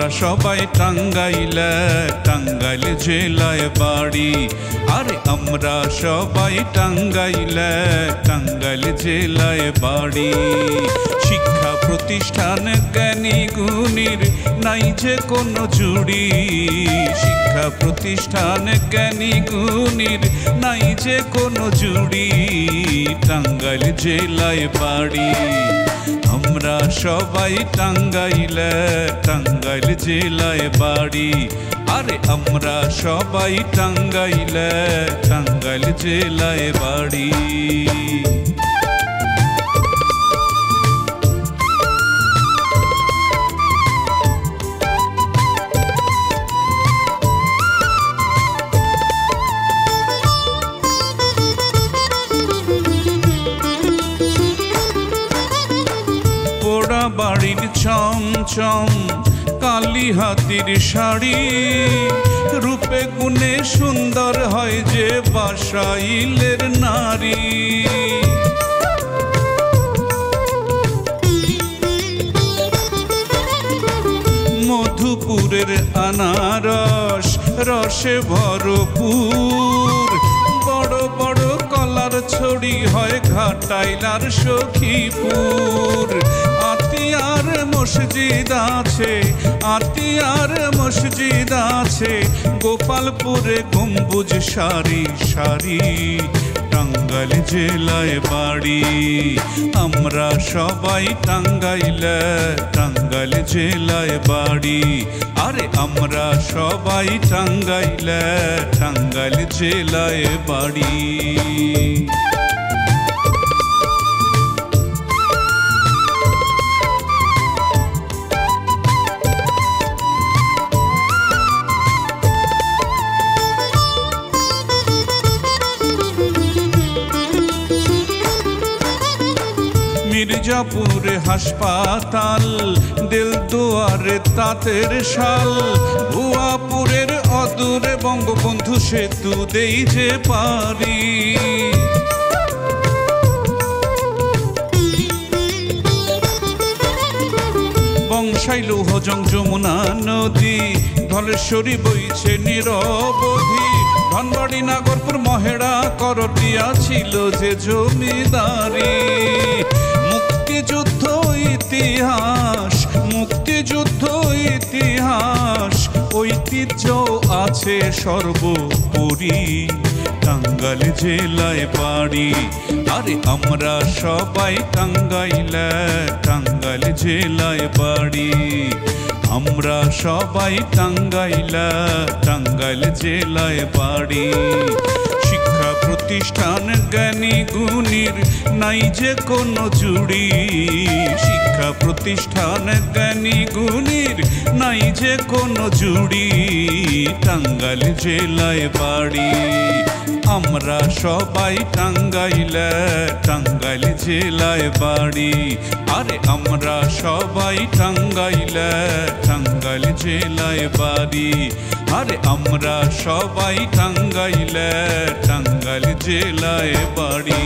আমরা সবাই টাঙ্গাইলে, টাঙ্গাইল জেলায় বাড়ি। আরে আমরা সবাই টাঙ্গাইলে, টাঙ্গাইল জেলায় বাড়ি। শিক্ষা প্রতিষ্ঠান জ্ঞানী গুণীর নাই যে কোনো জুড়ি। শিক্ষা প্রতিষ্ঠান জ্ঞানী গুণীর নাই যে কোনো জুড়ি। টাঙ্গাইল জেলায় বাড়ি। আমরা সবাই টাঙ্গাইলে, টাঙ্গাইল জেলায় বাড়ি। আরে আমরা সবাই টাঙ্গাইলে, টাঙ্গাইল জেলায় বাড়ি। পোড়া বাড়ির চমচম কালী হাতির শাড়ি, রূপে গুণে সুন্দর হয় যে বাসাইলের নারী। মধুপুরের আনারস রসে ভরপুর, বড় বড় কলার ছড়ি হয় ঘাটাইলার সখীপুর। আতিয়ার মসজিদ আছে, আতিয়ার মসজিদ আছে, গোপালপুরে গম্বুজ সারি সারি। টাঙ্গাইল জেলায় বাড়ি। আমরা সবাই টাঙ্গাইলে, টাঙ্গাইল জেলায় বাড়ি। আরে আমরা সবাই টাঙ্গাইলে, টাঙ্গাইল জেলায় বাড়ি। মির্জাপুরে হাসপাতাল, দেলদুয়ারে তাঁতের শাল, ভুয়াপুরের অদূরে বঙ্গবন্ধু সেতু দেই যে পারি। বংশাই লৌহজং যমুনা নদী, ধলেশ্বরী বইছে নিরবধি। ধনবাড়ি নাগরপুর মহেড়া করটিয়া ছিল যে জমিদারি। মুক্তিযুদ্ধ ইতিহাস, মুক্তিযুদ্ধ ইতিহাস, ঐতিহ্য আছে সর্বোপরি। টাঙ্গাইল জেলায় বাড়ি। আরে আমরা সবাই টাঙ্গাইলে, টাঙ্গাইল জেলায় বাড়ি। আমরা সবাই টাঙ্গাইলে, টাঙ্গাইল জেলায় বাড়ি। শিক্ষা প্রতিষ্ঠান জ্ঞানী গুণীর নাই যে কোনো জুড়ি। শিক্ষা প্রতিষ্ঠান জ্ঞানী গুণীর নাই যে কোনো জুড়ি। টাঙ্গাইল জেলায় বাড়ি। আমরা সবাই টাঙ্গাইলে, টাঙ্গাইল জেলায় বাড়ি। আরে আমরা সবাই টাঙ্গাইলে, টাঙ্গাইল জেলায় বাড়ি। আরে আমরা সবাই টাঙ্গাইলে, টাঙ্গাইল জেলায় বাড়ি।